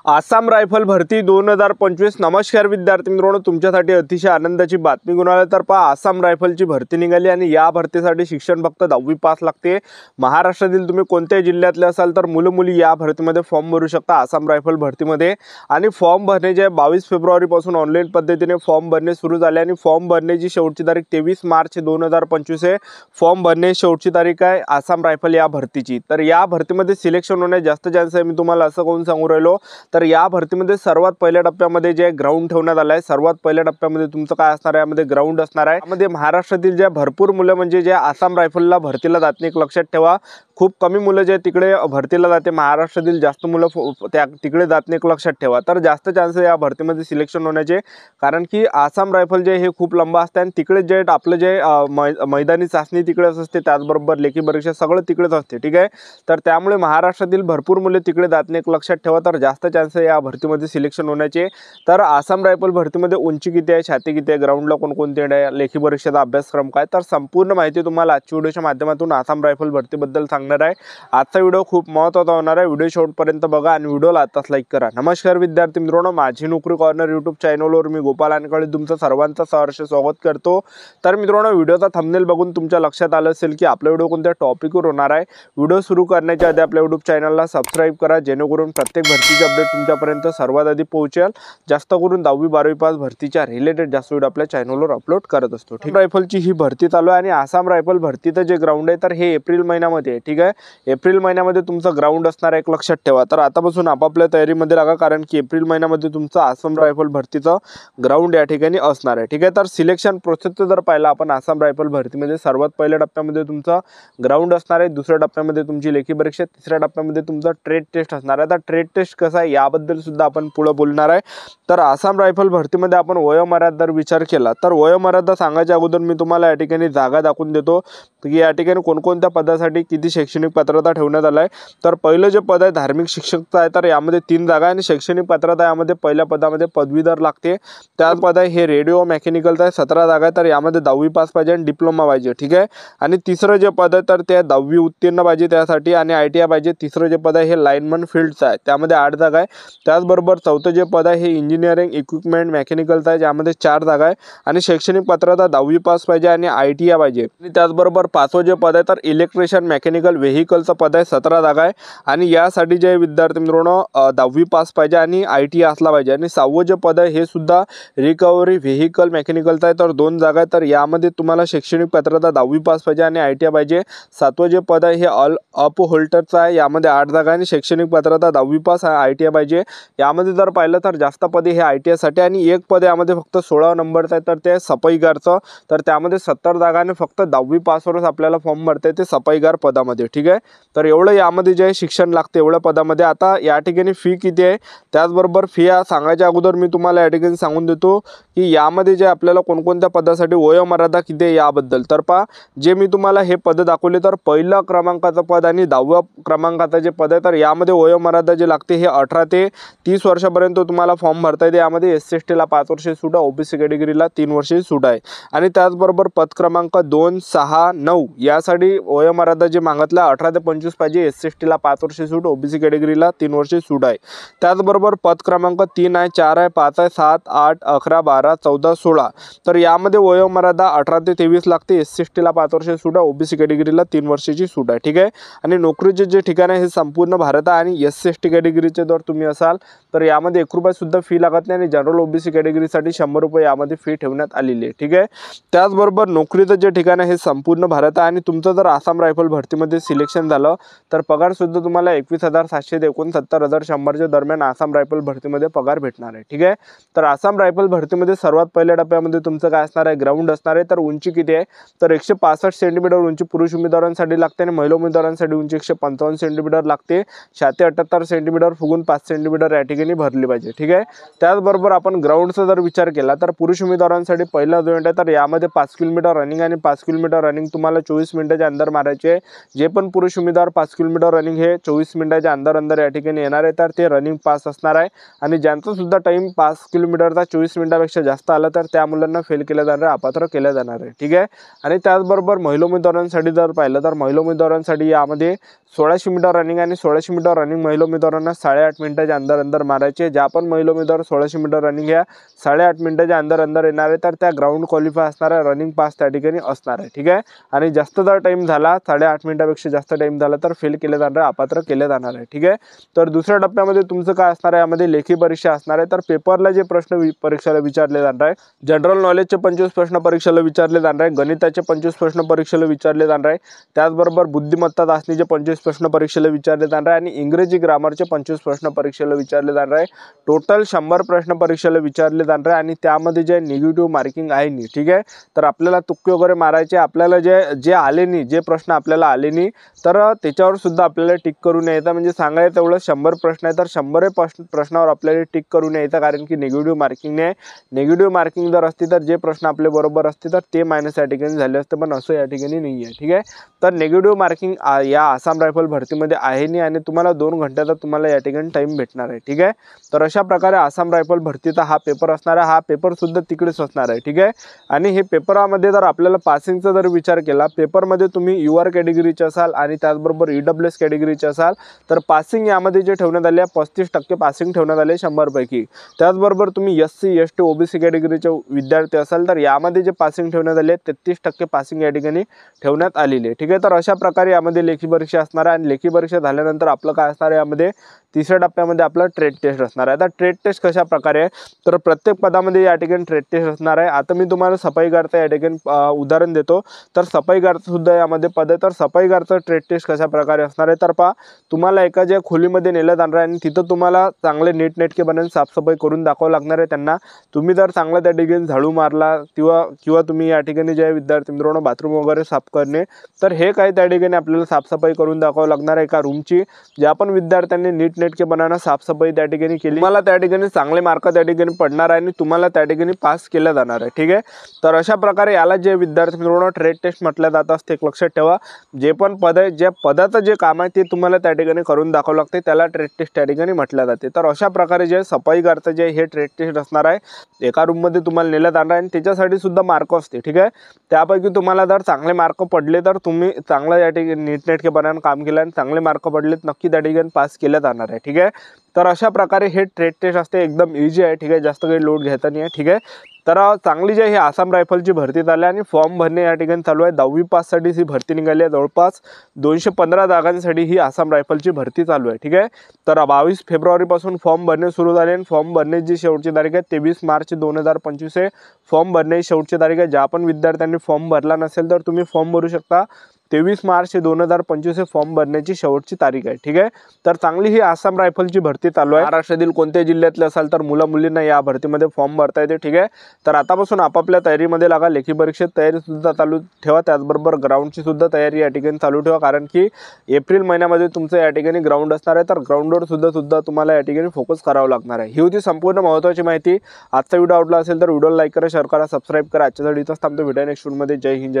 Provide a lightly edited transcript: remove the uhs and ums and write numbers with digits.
Assam rifle भरती 2025। नमस्कार विद्यार्थी मित्रांनो, तुमच्यासाठी अतिशय आनंदाची बातमी घेऊन आले। तर पहा, आसाम रायफलची भरती निघाली आणि या भरतीसाठी शिक्षण फक्त 10वी पास लागते। महाराष्ट्रातील तुम्ही कोणत्याही जिल्ह्यातले असाल तर मुलं मुली या भरतीमध्ये फॉर्म भरू शकता आसाम रायफल भरतीमध्ये। आणि फॉर्म भरणे जे 22 फेब्रुवारी पासून ऑनलाईन पद्धतीने फॉर्म भरणे सुरू झाले आणि फॉर्म भरण्याची शेवटची तारीख 23 मार्च 2025 आहे। फॉर्म भरणे शेवटची तारीख आहे आसाम रायफल या भरतीची। तर या भरतीमध्ये सिलेक्शन होण्यास जास्त चान्स आहे। मी तुम्हाला असं कोण सांगू राहिलो, तर या भरतीमध्ये सर्वात पहिल्या टप्प्यामध्ये जे ग्राउंड ठेवण्यात आलं आहे, सर्वात पहिल्या टप्प्यामध्ये तुमचं काय असणार आहे, यामध्ये ग्राउंड असणार आहे। यामध्ये महाराष्ट्रातील जे भरपूर मुलं म्हणजे जे आसाम रायफलला भरतीला जात नाही, लक्षात ठेवा, खूप कमी मुलं जे तिकडे भरतीला जाते, महाराष्ट्रातील जास्त मुलं त्या तिकडे जात नाही, लक्षात ठेवा। तर जास्त चान्स आहे या भरतीमध्ये सिलेक्शन होण्याचे, कारण की आसाम रायफल जे हे खूप लंबा असते आणि तिकडे जे आपलं जे मैदानी चाचणी तिकडेच असते, त्याचबरोबर लेखी परीक्षा सगळं तिकडेच असते, ठीक आहे। तर त्यामुळे महाराष्ट्रातील भरपूर मुले तिकडे जात नाही, लक्षात ठेवा। तर जास्त चान्स आहे या भरतीमध्ये सिलेक्शन होण्याचे। तर आसाम रायफल भरतीमध्ये उंची किती आहे, छाती किती आहे, ग्राउंडला कोणकोणते आहे, लेखी परीक्षेचा अभ्यासक्रम काय, तर संपूर्ण माहिती तुम्हाला आजच्या व्हिडिओच्या माध्यमातून आसाम रायफल भरतीबद्दल सांगणार आहे। आजचा व्हिडिओ खूप महत्त्वाचा होणार आहे, व्हिडिओ शेवटपर्यंत बघा आणि व्हिडिओला आताच लाईक करा। नमस्कार विद्यार्थी मित्रांनो, माझी नोकरी कॉर्नर यूट्यूब चॅनलवर मी गोपाल अनकडे तुमचं सर्वांचं सहर्ष स्वागत करतो। तर मित्रांनो, व्हिडिओचा थंबनेल बघून तुमच्या लक्षात आलं असेल की आपला व्हिडिओ कोणत्या टॉपिकवर होणार आहे। व्हिडिओ सुरू करण्याच्या आधी आपल्या यूट्यूब चॅनलला सबस्क्राइब करा, जेणेकरून प्रत्येक भरतीचे अपडेट तुमच्यापर्यंत सर्वात आधी पोहोचेल। जास्त करून 10वी 12वी पास भरतीच्या रिलेटेड जास्त व्हिडिओ आपल्या चॅनलवर अपलोड करत असतो, ठीक आहे। रायफलची ही भरती चालू आहे आणि आसाम रायफल भरतीचं जे ग्राउंड आहे तर हे एप्रिल महिन्यामध्ये आहे, ठीक आहे। एप्रिल महिन्यामध्ये तुमचं ग्राउंड असणार आहे, लक्षात ठेवा। तर आतापासून आपापल्या तयारीमध्ये लागा, कारण की एप्रिल महिन्यामध्ये तुमचं आसाम रायफल भरतीचं ग्राउंड या ठिकाणी असणार आहे, ठीक आहे। तर सिलेक्शन प्रोसेसचं जर पाहिलं आपण आसाम रायफल भरतीमध्ये, सर्वात पहिल्या टप्प्यामध्ये तुमचा ग्राउंड असणार आहे, दुसऱ्या टप्प्यामध्ये तुमची लेखी परीक्षा, तिसऱ्या टप्प्यामध्ये तुमचा ट्रेड टेस्ट असणार आहे। आता ट्रेड टेस्ट कसा आहे याबद्दल सुद्धा आपण पुढे बोलणार आहे। तर आसाम रायफल भरतीमध्ये आपण वयोमर्यादा विचार केला तर वयोमर्यादा सांगायच्या अगोदर मी तुम्हाला या ठिकाणी जागा दाखवून देतो की या ठिकाणी कोणकोणत्या पदासाठी किती शैक्षणिक पात्रता ठेवण्यात आलं आहे। तर पहिलं जे पद आहे धार्मिक शिक्षकचं आहे, तर यामध्ये 3 जागा आहे आणि शैक्षणिक पात्रता यामध्ये पहिल्या पदामध्ये पदवीधर लागते। त्याच पद आहे हे रेडिओ मेकॅनिकलचं आहे, 17 जागा आहे, तर यामध्ये 10वी पास पाहिजे आणि डिप्लोमा पाहिजे, ठीक आहे। आणि तिसरं जे पद आहे तर ते 10वी उत्तीर्ण पाहिजे त्यासाठी आणि ITI पाहिजे। तिसरं जे पद आहे हे लाईनमन फील्डचं आहे, त्यामध्ये 8 जागा आहे। त्याचबरोबर चौथं जे पद आहे हे इंजिनिअरिंग इक्विपमेंट मेकॅनिकलचं आहे, ज्यामध्ये 4 जागा आहे आणि शैक्षणिक पात्रता 10वी पास पाहिजे आणि ITI पाहिजे। आणि त्याचबरोबर 5वं जे पद आहे तर इलेक्ट्रिशियन मेकॅनिकल व्हेकलचं पद आहे, 17 जागा आहे आणि यासाठी जे विद्यार्थी मित्रांनो 10वी पास पाहिजे आणि ITI असला पाहिजे। आणि 6वं जे पद आहे हे सुद्धा रिकव्हरी व्हेकल मेकॅनिकलचं आहे, तर 2 जागा आहे, तर यामध्ये तुम्हाला शैक्षणिक पात्रता 10वी पास पाहिजे आणि ITI पाहिजे। 7वं जे पद आहे हे अप होल्डरचं आहे, यामध्ये 8 जागा आणि शैक्षणिक पात्रता 10वी पास ITI पाहिजे। यामध्ये जर पाहिलं तर जास्त पदे हे ITI साठी आणि एक पद यामध्ये फक्त 16 नंबरचं आहे, तर ते सफाईगारचं, तर त्यामध्ये 70 जागा आणि फक्त 10वी पासवरच आपल्याला फॉर्म भरता येते सफाईगार पदामध्ये, ठीक आहे। तर एवढं यामध्ये जे शिक्षण लागते एवढ्या पदामध्ये। आता या ठिकाणी फी किती आहे, त्याचबरोबर फी सांगायच्या अगोदर मी तुम्हाला या ठिकाणी सांगून देतो की यामध्ये जे आपल्याला कोणकोणत्या पदासाठी वयोमर्यादा किती आहे याबद्दल। तर पहा, जे मी तुम्हाला हे पद दाखवले तर पहिल्या क्रमांकाचं पद आणि 10व्या क्रमांकाचं जे पद आहे तर यामध्ये वयोमर्यादा जे लागते हे 18 ते 30 वर्षापर्यंत तुम्हाला फॉर्म भरता येते। यामध्ये SC ST ला 5 वर्षे सूट आहे, OBC कॅटेगरीला 3 वर्षे सूट आहे। आणि त्याचबरोबर पद क्रमांक 2, 6, 9 यासाठी वयोमर्यादा जे मागितलं 18 ते 25 पाहिजे, SC ST ला 5 वर्षे सूट, OBC कॅटेगरीला 3 वर्षे सूट आहे। त्याचबरोबर पद क्रमांक 3 आहे, 4 आहे, 5 आहे, 7, 8, 11, 12, 14, 16 तर यामध्ये वयोमर्यादा 18 ते 23 लागते, SC ST ला 5 वर्षे सूट आहे, OBC कॅटेगरीला 3 वर्षाची सूट आहे, ठीक आहे। आणि नोकरीचे जे ठिकाण आहे हे संपूर्ण भारत आहे आणि SC ST कॅटेगरीचे जर तुम्ही असाल तर यामध्ये 1 रुपया सुद्धा फी लागत नाही आणि जनरल OBC कॅटेगरीसाठी 100 रुपये यामध्ये फी ठेवण्यात आलेली आहे, ठीक आहे। त्याचबरोबर नोकरीचं जे ठिकाण आहे हे संपूर्ण भारत आहे आणि तुमचं जर आसाम रायफल भरतीमध्ये सिलेक्शन झालं तर पगार सुद्धा तुम्हाला 21,700 ते 69,100च्या दरम्यान आसाम रायफल भरतीमध्ये पगार भेटणार आहे, ठीक आहे। तर आसाम रायफल भरतीमध्ये सर्वात पहिल्या टप्प्यामध्ये तुमचं काय असणार आहे, ग्राउंड असणार आहे। तर उंची किती आहे, तर 165 सेंटीमीटर उंची पुरुष उमेदवारांसाठी लागते आणि महिला उमेदवारांसाठी उंची 155 सेंटीमीटर लागते। छाती 78 सेंटीमीटर फुगून 5 सेंटीमीटर या ठिकाणी भरली पाहिजे, ठीक आहे। त्याचबरोबर आपण ग्राउंडचा जर विचार केला तर पुरुष उमेदवारांसाठी पहिला जो आहे तर यामध्ये 5 किलोमीटर रनिंग आणि 5 किलोमीटर रनिंग तुम्हाला 24 मिनिटाच्या अंदर मारायचे। जे पण पुरुष उमेदवार 5 किलोमीटर रनिंग हे 24 मिनिटाच्या अंदर या ठिकाणी येणार आहे तर ते रनिंग पास असणार आहे। आणि ज्यांचा सुद्धा टाइम 5 किलोमीटरचा 24 मिनिटापेक्षा जास्त आला तर त्या मुलांना फेल केलं जाणार आहे, अपात्र केलं जाणार आहे, ठीक आहे। आणि त्याचबरोबर महिला उमेदवारांसाठी जर पाहिलं तर महिला उमेदवारांसाठी यामध्ये 1600 मीटर रनिंग आणि 1600 मीटर रनिंग महिला उमेदवारांना 8.5 मिनिटाच्या अंदर मारायचे. ज्या पण महिला उमेदवार 1600 मीटर रनिंग ह्या 8.5 मिनिटाच्या अंदर येणार आहे तर त्या ग्राउंड क्वालिफाय असणार आहे, रनिंग पास त्या ठिकाणी असणार आहे. ठीक आहे. आणि जास्त जर टाईम झाला 8.5 मिनिटापेक्षा जास्त टाईम झाला तर फेल केले जाणार आहे, अपात्र केले जाणार आहे. ठीक आहे. तर दुसऱ्या टप्प्यामध्ये तुमचं काय असणार आहे, यामध्ये लेखी परीक्षा असणार आहे. तर पेपरला जे प्रश्न परीक्षेला विचारले जाणार आहे, जनरल नॉलेजचे 25 प्रश्न परीक्षेला विचारले जाणार आहे, गणिताचे 25 प्रश्न परीक्षेला विचारले जाणार आहे, त्याचबरोबर बुद्धिमत्ता चाचणीचे 25 प्रश्न परीक्षेला विचारले जाणार आहे आणि इंग्रजी ग्रामरचे 25 प्रश्न परीक्षेला विचारले जाणार आहे. टोटल 100 प्रश्न परीक्षेला विचारले जाणार आहे आणि त्यामध्ये जे निगेटिव्ह मार्किंग आहे नाही. ठीक आहे. तर आपल्याला तुक्के वगैरे मारायचे, आपल्याला जे आले नाही, जे प्रश्न आपल्याला आले नाही तर त्याच्यावर सुद्धा आपल्याला टिक करून यायचं. म्हणजे सांगायचं तेवढं 100 प्रश्न आहे तर 100 प्रश्नावर आपल्याला टिक करून यायचं, कारण की निगेटिव्ह मार्किंग नाही. निगेटिव्ह मार्किंग जर असती तर जे प्रश्न आपले बरोबर असते तर ते मायनस या ठिकाणी झाले असते, पण असं या ठिकाणी नाही आहे. ठीक आहे. तर निगेटिव्ह मार्किंग या आसाम रायफल भरतीमध्ये आहे नाही आणि तुम्हाला 2 घंट्याचा तुम्हाला या ठिकाणी टाईम भेटणार आहे. ठीक आहे. तर अशा प्रकारे आसाम रायफल भरतीचा हा पेपर असणार आहे. हा पेपर सुद्धा तिकडेच असणार आहे. ठीक आहे. आणि हे पेपरामध्ये जर आपल्याला पासिंगचा जर विचार केला, पेपरमध्ये तुम्ही UR कॅटेगरीचे असाल आणि त्याचबरोबर EWS कॅटेगरीचे असाल तर पासिंग यामध्ये जे ठेवण्यात आले 35% पासिंग ठेवण्यात आले 100 पैकी. त्याचबरोबर तुम्ही SC ST OBC कॅटेगरीचे विद्यार्थी असाल तर यामध्ये जे पासिंग ठेवण्यात आले 33% पासिंग या ठिकाणी ठेवण्यात आलेली आहे. ठीक आहे. तर अशा प्रकारे यामध्ये लेखी परीक्षा असणार आहे आणि लेखी परीक्षा झाल्यानंतर आपलं काय असणार आहे, यामध्ये तिसऱ्या टप्प्यामध्ये आपला ट्रेड टेस्ट असणार आहे. आता ट्रेड टेस्ट कशा प्रकारे आहे, तर प्रत्येक पदामध्ये या ठिकाणी ट्रेड टेस्ट असणार आहे. आता मी तुम्हाला सफाईगारचं या ठिकाणी उदाहरण देतो. तर सफाईगारचं सुद्धा यामध्ये पद आहे. तर सफाईगारचं ट्रेड टेस्ट कशा प्रकारे असणार आहे, तर पहा तुम्हाला एका ज्या खोलीमध्ये नेलं जाणार आहे आणि तिथं तुम्हाला चांगले नीटनेटकेपणे साफसफाई करून दाखवावं लागणार आहे त्यांना. तुम्ही जर चांगला त्या ठिकाणी झाडू मारला किंवा तुम्ही या ठिकाणी जे विद्यार्थी मित्रांनो बाथरूम वगैरे साफ करणे, तर हे काही त्या ठिकाणी आपल्याला साफसफाई करून दाखवावं लागणार आहे एका रूमची. ज्या पण विद्यार्थ्यांनी नीटनेटकेपणाने साफसफाई त्या ठिकाणी केली, तुम्हाला त्या ठिकाणी चांगले मार्क त्या ठिकाणी पडणार आहे आणि तुम्हाला त्या ठिकाणी पास केलं जाणार आहे. ठीक आहे. तर अशा प्रकारे याला जे विद्यार्थी मित्रांनो ट्रेड टेस्ट म्हटलं जातं असते, एक लक्षात ठेवा. जे पण पद आहे, ज्या पदाचं जे काम आहे ते तुम्हाला त्या ठिकाणी करून दाखवावं लागते, त्याला ट्रेड टेस्ट त्या ठिकाणी म्हटलं जाते. तर अशा प्रकारे जे सफाईगारचं जे हे ट्रेड टेस्ट असणार आहे, एका रूममध्ये तुम्हाला नेलं जाणार आहे आणि त्याच्यासाठी सुद्धा मार्क असते. ठीक आहे. त्यापैकी तुम्हाला जर चांगले मार्क पडले तर तुम्ही चांगलं या ठिकाणी नीटनेटकेपणाने काम केलं आणि चांगले मार्क पडलेत नक्की त्या ठिकाणी पास केलं जाणार आहे. ठीक आहे. तर अशा प्रकारे हे ट्रेड टेस्ट असते, एकदम इझी आहे. ठीक आहे. जास्त काही लोड घ्यायचा नाही आहे. ठीक आहे. तर चांगली जी ही आसाम रायफलची भरती झाली आणि फॉर्म भरणे या ठिकाणी चालू आहे. 10वी पाससाठी ही भरती निघाली आहे. जवळपास 215 जागांसाठी ही आसाम रायफलची भरती चालू आहे. ठीक आहे. तर 22 फेब्रुवारीपासून फॉर्म भरणे सुरू झाले आणि फॉर्म भरण्याची शेवटची तारीख आहे 23 मार्च 2025 आहे. फॉर्म भरण्याची शेवटची तारीख आहे. ज्या पण विद्यार्थ्यांनी फॉर्म भरला नसेल तर तुम्ही फॉर्म भरू शकता. 23 मार्च 2025 हे फॉर्म भरण्याची शेवटची तारीख आहे. ठीक आहे. तर चांगली ही आसाम रायफलची भरती चालू आहे. महाराष्ट्रातील कोणत्याही जिल्ह्यातले असाल तर मुला-मुलींना या भरतीमध्ये फॉर्म भरता येते. ठीक आहे. तर आतापासून आपापल्या तयारीमध्ये लागा. लेखी परीक्षेत तयारी सुद्धा चालू ठेवा, त्याचबरोबर ग्राउंडची सुद्धा तयारी या ठिकाणी चालू ठेवा, कारण की एप्रिल महिन्यामध्ये तुमचं या ठिकाणी ग्राउंड असणार आहे. तर ग्राउंडवर सुद्धा तुम्हाला या ठिकाणी फोकस करावं लागणार आहे. ही होती संपूर्ण महत्त्वाची माहिती. आजचा व्हिडिओ आवडला असेल तर व्हिडिओला लाईक करा, शेअर करा, सबस्क्राईब करा. आजच्यासाठी इथंच थांबतो. भेटूया नेक्स्ट व्हिडिओमध्ये. जय हिंद, जय भारत.